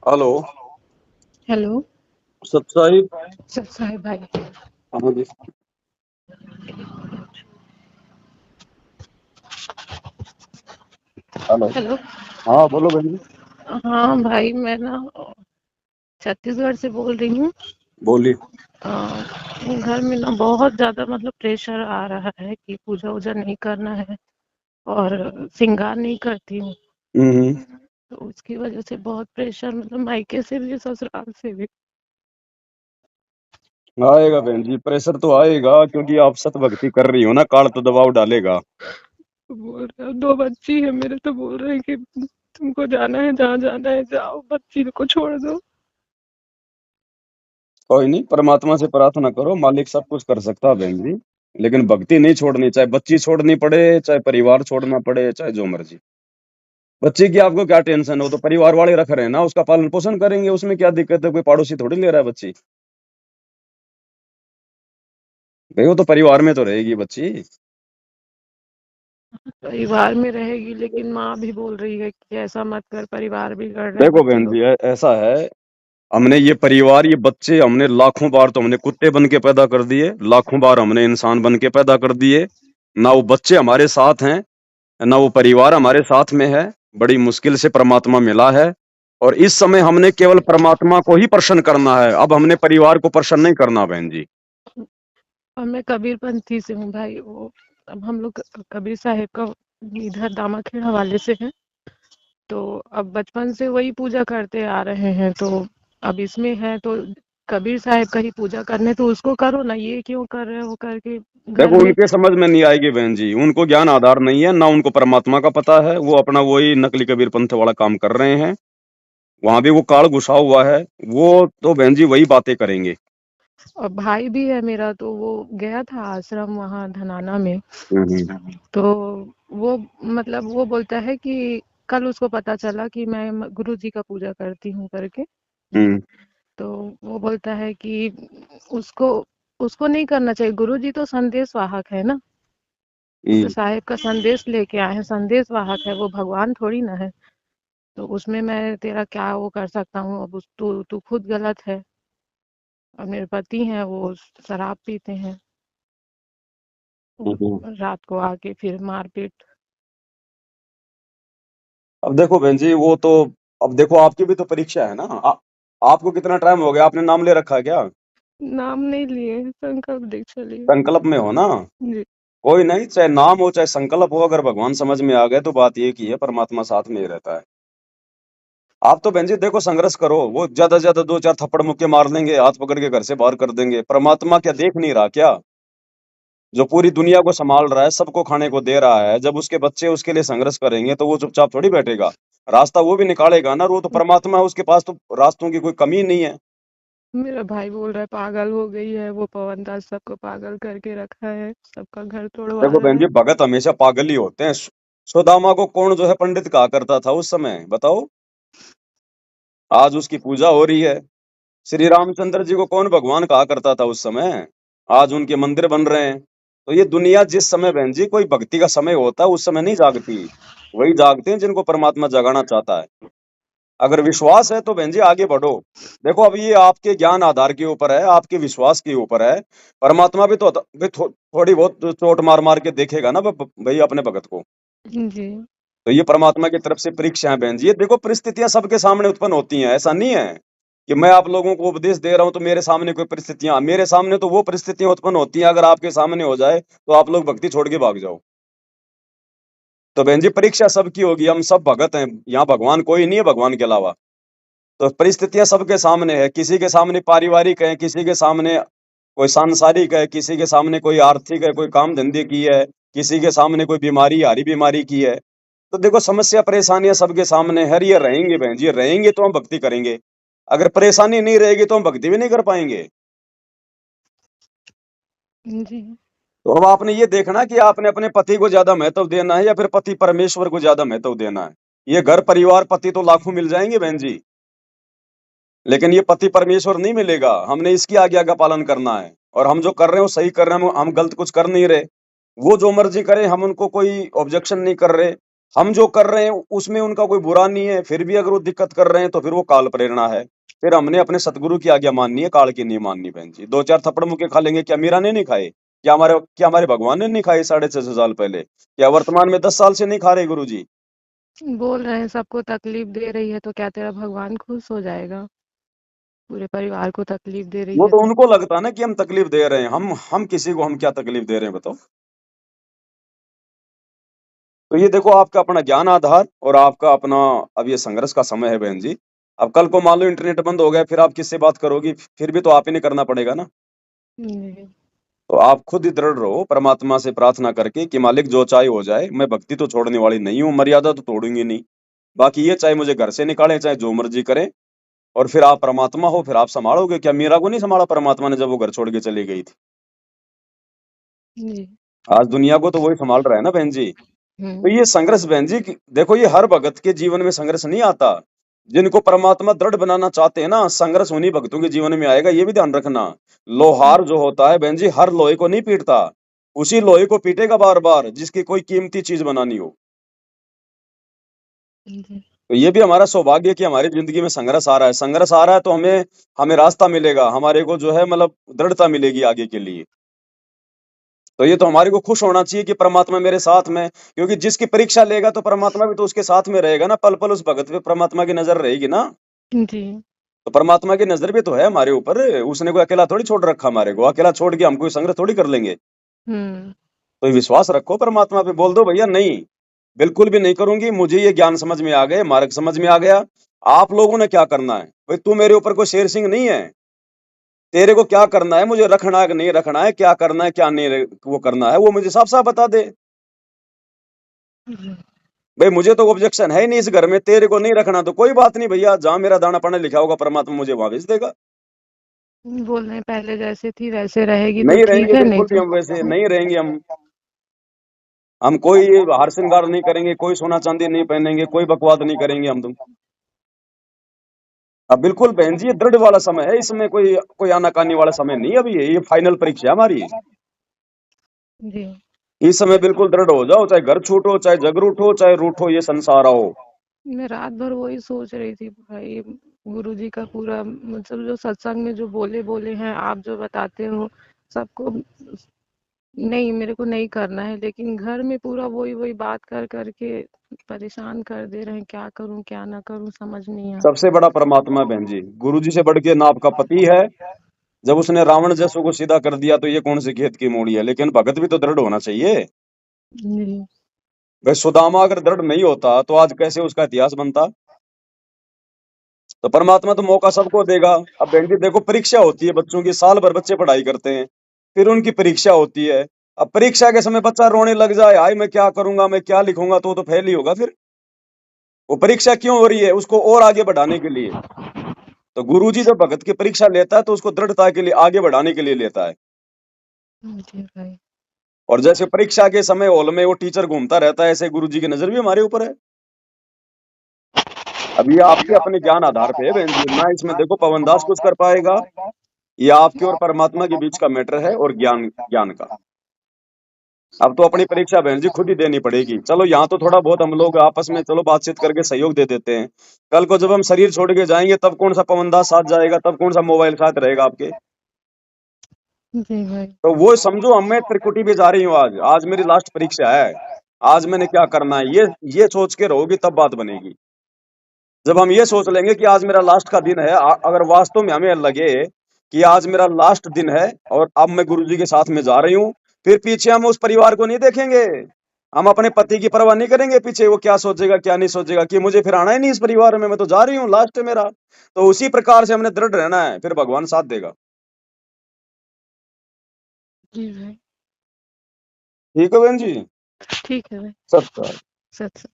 Hello. Hello. सत साहिब। सब साहिब भाई। हाँ जी। हेलो। हेलो। हाँ बोलो बहन जी। हाँ भाई, मैं ना छत्तीसगढ़ से बोल रही हूँ। बोली। घर में ना बहुत ज़्यादा मतलब प्रेशर आ रहा है कि पूजा वूजा नहीं करना है और श्रृंगार नहीं करती हूँ। हम्म। तो उसकी वजह से बहुत प्रेशर, मतलब मायके से भी ससुराल से भी। आएगा बहन जी, प्रेशर तो आएगा क्योंकि आप सत भक्ति कर रही हो ना, काल तो दबाव डालेगा। बोल रहे हो, दो बच्ची है मेरे, तो बोल रहे हैं कि तुमको जाना है, जहाँ जाना है जाओ, बच्ची को छोड़ दो। कोई नहीं, परमात्मा से प्रार्थना करो, मालिक सब कुछ कर सकता है बहन जी। लेकिन भक्ति नहीं छोड़नी, चाहे बच्ची छोड़नी पड़े, चाहे परिवार छोड़ना पड़े, चाहे जो मर्जी। बच्ची की आपको क्या टेंशन है? वो तो परिवार वाले रख रहे हैं ना, उसका पालन पोषण करेंगे, उसमें क्या दिक्कत है? कोई पड़ोसी थोड़ी ले रहा है बच्ची। भाई वो तो परिवार में तो रहेगी बच्ची। परिवार में रहेगी, लेकिन माँ भी बोल रही है कि ऐसा मत कर, परिवार बिगड़ रहा है, देखो बच्चे बहन को। जी, ऐसा है, हमने ये परिवार, ये बच्चे, हमने लाखों बार तो हमने कुत्ते बन के पैदा कर दिए, लाखों बार हमने इंसान बन के पैदा कर दिए। ना वो बच्चे हमारे साथ हैं, ना वो परिवार हमारे साथ में है। बड़ी मुश्किल से परमात्मा मिला है, और इस समय हमने केवल परमात्मा को ही प्रसन्न करना है। अब हमने परिवार को प्रसन्न नहीं करना बहन जी। और मैं कबीरपंथी से हूँ भाई। वो अब हम लोग कबीर साहिब का इधर दामाखेड़ा वाले से हैं। तो अब बचपन से वही पूजा करते आ रहे हैं, तो अब इसमें है तो कबीर साहिब का ही पूजा करने, तो उसको करो ना, ये क्यों कर रहे हो करके घर देखो में। उनके समझ में नहीं आएगी बहन जी, उनको ज्ञान आधार नहीं है, ना उनको परमात्मा का पता है। वो अपना वही नकली कबीर पंथ वाला काम कर रहे हैं। वहां भी वो काल घुसा हुआ है। वो तो बहन जी वही बातें करेंगे। और भाई भी है मेरा, तो वो गया था आश्रम वहाँ धनाना में। हम्म। तो वो मतलब वो बोलता है कि कल उसको पता चला कि मैं गुरु जी का पूजा करती हूँ करके। हम्म। तो वो बोलता है कि उसको उसको नहीं करना चाहिए। गुरु जी तो संदेश वाहक है ना, वो तो हम्म। साहिब का संदेश लेके आए हैं, संदेश वाहक है, वो भगवान थोड़ी ना है। तो उसमें मैं तेरा क्या वो कर सकता हूँ? अब तू तू खुद गलत है। और मेरे पति हैं, वो शराब पीते हैं। हम्म। रात को आके फिर मारपीट। अब देखो बहन जी, वो तो, अब देखो आपकी भी तो परीक्षा है ना। आपको कितना टाइम हो गया? आपने नाम ले रखा है क्या? नाम नहीं लिए, संकल्प दीक्षा लिए। संकल्प में हो ना? जी। कोई नहीं, चाहे नाम हो चाहे संकल्प हो, अगर भगवान समझ में आ गए तो बात ये की है, परमात्मा साथ में ही रहता है। आप तो बहन जी देखो, संघर्ष करो, वो ज्यादा से ज्यादा दो चार थप्पड़ मुक्के मार लेंगे, हाथ पकड़ के घर से बाहर कर देंगे। परमात्मा क्या देख नहीं रहा क्या? जो पूरी दुनिया को संभाल रहा है, सबको खाने को दे रहा है, जब उसके बच्चे उसके लिए संघर्ष करेंगे तो वो चुपचाप थोड़ी बैठेगा। रास्ता वो भी निकालेगा ना। वो तो परमात्मा है, उसके पास तो रास्तों की कोई कमी नहीं है। मेरा भाई बोल रहा है पागल हो गई है वो, पवन दास सबको पागल करके रखा है, सबका घर तोड़वा देखो रहा बहन है। जी, भगत हमेशा पागल ही होते हैं। सुदामा को कौन जो है पंडित कहा करता था उस समय, बताओ? आज उसकी पूजा हो रही है। श्री रामचंद्र जी को कौन भगवान कहा करता था उस समय? आज उनके मंदिर बन रहे हैं। तो ये दुनिया जिस समय बहन जी कोई भक्ति का समय होता है, उस समय नहीं जागती। वही जागते हैं जिनको परमात्मा जगाना चाहता है। अगर विश्वास है तो बहन जी आगे बढ़ो। देखो अब ये आपके ज्ञान आधार के ऊपर है, आपके विश्वास के ऊपर है। परमात्मा भी थोड़ी बहुत चोट मार मार के देखेगा ना भाई अपने भगत को। जी। तो ये परमात्मा की तरफ से परीक्षा है बहन जी। ये देखो, परिस्थितियां सबके सामने उत्पन्न होती हैं, ऐसा नहीं है कि मैं आप लोगों को उपदेश दे रहा हूं तो मेरे सामने कोई परिस्थितियां, मेरे सामने तो वो परिस्थितियां उत्पन्न होती हैं, अगर आपके सामने हो जाए तो आप लोग भक्ति छोड़ के भाग जाओ। तो बहन जी परीक्षा सबकी होगी, हम सब भगत हैं, यहाँ भगवान कोई नहीं है भगवान के अलावा। तो परिस्थितियां सबके सामने है, किसी के सामने पारिवारिक है, किसी के सामने कोई सांसारिक है, किसी के सामने कोई आर्थिक है, कोई काम धंधे की है, किसी के सामने कोई बीमारी, हारी बीमारी की है। तो देखो समस्या परेशानियां सबके सामने है, ये रहेंगे बहन जी, रहेंगे तो हम भक्ति करेंगे। अगर परेशानी नहीं रहेगी तो हम भक्ति भी नहीं कर पाएंगे। जी। तो अब आपने ये देखना कि आपने अपने पति को ज्यादा महत्व देना है या फिर पति परमेश्वर को ज्यादा महत्व देना है। ये घर परिवार पति तो लाखों मिल जाएंगे बहन जी, लेकिन ये पति परमेश्वर नहीं मिलेगा। हमने इसकी आज्ञा का पालन करना है, और हम जो कर रहे हैं वो सही कर रहे हैं, हम गलत कुछ कर नहीं रहे। वो जो मर्जी करें, हम उनको कोई ऑब्जेक्शन नहीं कर रहे। हम जो कर रहे हैं उसमें उनका कोई बुरा नहीं है, फिर भी अगर वो दिक्कत कर रहे हैं तो फिर वो काल प्रेरणा है। फिर हमने अपने सतगुरु की आज्ञा माननी है, काल की नहीं माननी बहन जी। 2-4 थप्पड़ मुँह के खा लेंगे, क्या मीरा ने नहीं खाए? क्या हमारे भगवान ने नहीं खाए 650 साल पहले? क्या वर्तमान में 10 साल से नहीं खा रहे गुरुजी? बोल रहे हैं सबको तकलीफ दे रही है तो क्या तेरा भगवान खुश हो जाएगा? पूरे परिवार को तकलीफ दे रही वो है तो तो। उनको लगता है ना कि हम तकलीफ दे रहे हैं। हम किसी को हम क्या तकलीफ दे रहे हैं बताओ? तो ये देखो आपका अपना ज्ञान आधार और आपका अपना अब ये संघर्ष का समय है बहन जी। अब कल को मान लो इंटरनेट बंद हो गया, फिर आप किससे बात करोगी? फिर भी तो आप ही ने करना पड़ेगा ना। जी। तो आप खुद ही दृढ़ रहो परमात्मा से प्रार्थना करके कि मालिक जो चाहे हो जाए, मैं भक्ति तो छोड़ने वाली नहीं हूँ, मर्यादा तो तोड़ूंगी नहीं। बाकी ये चाहे मुझे घर से निकालें, चाहे जो मर्जी करें। और फिर आप परमात्मा हो, फिर आप संभालोगे। क्या मीरा को नहीं संभाला परमात्मा ने जब वो घर छोड़ के चली गई थी? जी। आज दुनिया को तो वही संभाल रहा है ना बहन जी। तो हुँ। ये संघर्ष बहन जी देखो, ये हर भगत के जीवन में संघर्ष नहीं आता। जिनको परमात्मा दृढ़ बनाना चाहते हैं ना, संघर्ष उन्हीं भक्तों के जीवन में आएगा, ये भी ध्यान रखना। हुँ। लोहार जो होता है बहन जी, हर लोहे को नहीं पीटता, उसी लोहे को पीटेगा बार बार जिसकी कोई कीमती चीज बनानी हो। जी। तो ये भी हमारा सौभाग्य है कि हमारी जिंदगी में संघर्ष आ रहा है। संघर्ष आ रहा है तो हमें हमें रास्ता मिलेगा, हमारे को जो है मतलब दृढ़ता मिलेगी आगे के लिए। तो ये तो हमारे को खुश होना चाहिए कि परमात्मा मेरे साथ में, क्योंकि जिसकी परीक्षा लेगा तो परमात्मा भी तो उसके साथ में रहेगा ना, पल पल उस भगत पे परमात्मा की नजर रहेगी ना। जी। तो परमात्मा की नजर भी तो है हमारे ऊपर। उसने कोई अकेला थोड़ी छोड़ रखा, हमारे को अकेला छोड़ के हम कोई संग्रह थोड़ी कर लेंगे। हुँ। तो विश्वास रखो परमात्मा पे, बोल दो भैया नहीं, बिल्कुल भी नहीं करूंगी, मुझे ये ज्ञान समझ में आ गए, मार्ग समझ में आ गया। आप लोगों ने क्या करना है भाई? तू मेरे ऊपर कोई शेर सिंह नहीं है। तेरे को क्या करना है, मुझे रखना है कि नहीं रखना है, क्या करना है क्या नहीं वो करना है, वो मुझे साफ साफ बता दे। जी। भाई मुझे तो ऑब्जेक्शन है ही नहीं इस घर में, तेरे को नहीं रखना तो कोई बात नहीं भैया, जहां मेरा दाना पानी लिखा होगा परमात्मा मुझे वहां भेज देगा। बोल रहे हैं पहले जैसे थी वैसे रहेगी तो नहीं ठीक रहेंगे, है, नहीं बिल्कुल भी तो। हम वैसे नहीं रहेंगे। हम कोई हार श्रृंगार नहीं करेंगे, कोई सोना चांदी नहीं पहनेंगे, कोई बकवाद नहीं करेंगे हम तुम। अब बिल्कुल बहन जी ये दृढ़ वाला समय है, इसमें कोई कोई आनाकानी वाला समय नहीं है। अभी ये फाइनल परीक्षा है हमारी। जी। इस समय बिल्कुल दृढ़ हो जाओ, चाहे घर छूटो, चाहे जग रूठो, चाहे रूठो ये संसार आओ। मैं रात भर वही सोच रही थी भाई, गुरुजी का पूरा मतलब जो सत्संग में जो बोले हैं, आप जो बताते हो सबको, नहीं मेरे को नहीं करना है, लेकिन घर में पूरा वही बात कर कर के परेशान कर दे रहे हैं। क्या करूं क्या ना करूं समझ नहीं आ। सबसे बड़ा परमात्मा बहन जी, गुरु जी से बढ़ के ना आपका पति है। जब उसने रावण जैसों को सीधा कर दिया तो ये कौन सी खेत की मूड़ी है? लेकिन भगत भी तो दृढ़ होना चाहिए। जी। भाई सुदामा अगर दृढ़ नहीं होता तो आज कैसे उसका इतिहास बनता? तो परमात्मा तो मौका सबको देगा। अब बहन जी देखो, परीक्षा होती है बच्चों की, साल भर बच्चे पढ़ाई करते हैं, फिर उनकी परीक्षा होती है। अब परीक्षा के समय बच्चा रोने लग जाए, हाय मैं क्या करूंगा, मैं क्या लिखूंगा, तो फेल ही होगा फिर। वो परीक्षा क्यों हो रही है? उसको और आगे बढ़ाने के लिए। तो गुरुजी जब भगत की परीक्षा लेता है तो उसको दृढ़ता के लिए, आगे बढ़ाने के लिए लेता है। जी भाई। और जैसे परीक्षा के समय हॉल में वो टीचर घूमता रहता है, ऐसे गुरुजी की नजर भी हमारे ऊपर है। अब ये आपके अपने ज्ञान आधार पे है बहन जी, ना इसमें देखो पवन दास कुछ कर पाएगा। ये आपके और परमात्मा के बीच का मैटर है, और ज्ञान ज्ञान का। अब तो अपनी परीक्षा बहन जी खुद ही देनी पड़ेगी। चलो यहाँ तो थोड़ा बहुत हम लोग आपस में चलो बातचीत करके सहयोग दे देते हैं। कल को जब हम शरीर छोड़ के जाएंगे तब कौन सा पवन दास साथ जाएगा, तब कौन सा मोबाइल साथ रहेगा आपके? जी भाई। तो वो समझो, हम मैं त्रिकुटी भी जा रही हूँ आज, आज मेरी लास्ट परीक्षा है। आज मैंने क्या करना है, ये सोच के रहोगी तब बात बनेगी। जब हम ये सोच लेंगे कि आज मेरा लास्ट का दिन है, अगर वास्तव में हमें लगे कि आज मेरा लास्ट दिन है और अब मैं गुरुजी के साथ में जा रही हूँ, फिर पीछे हम उस परिवार को नहीं देखेंगे। हम अपने पति की परवाह नहीं करेंगे पीछे वो क्या सोचेगा क्या नहीं सोचेगा, कि मुझे फिर आना ही नहीं इस परिवार में, मैं तो जा रही हूँ, लास्ट है मेरा। तो उसी प्रकार से हमने दृढ़ रहना है, फिर भगवान साथ देगा। जी भाई। ठीक है बहन जी। ठीक है भाई। सत्य। सच।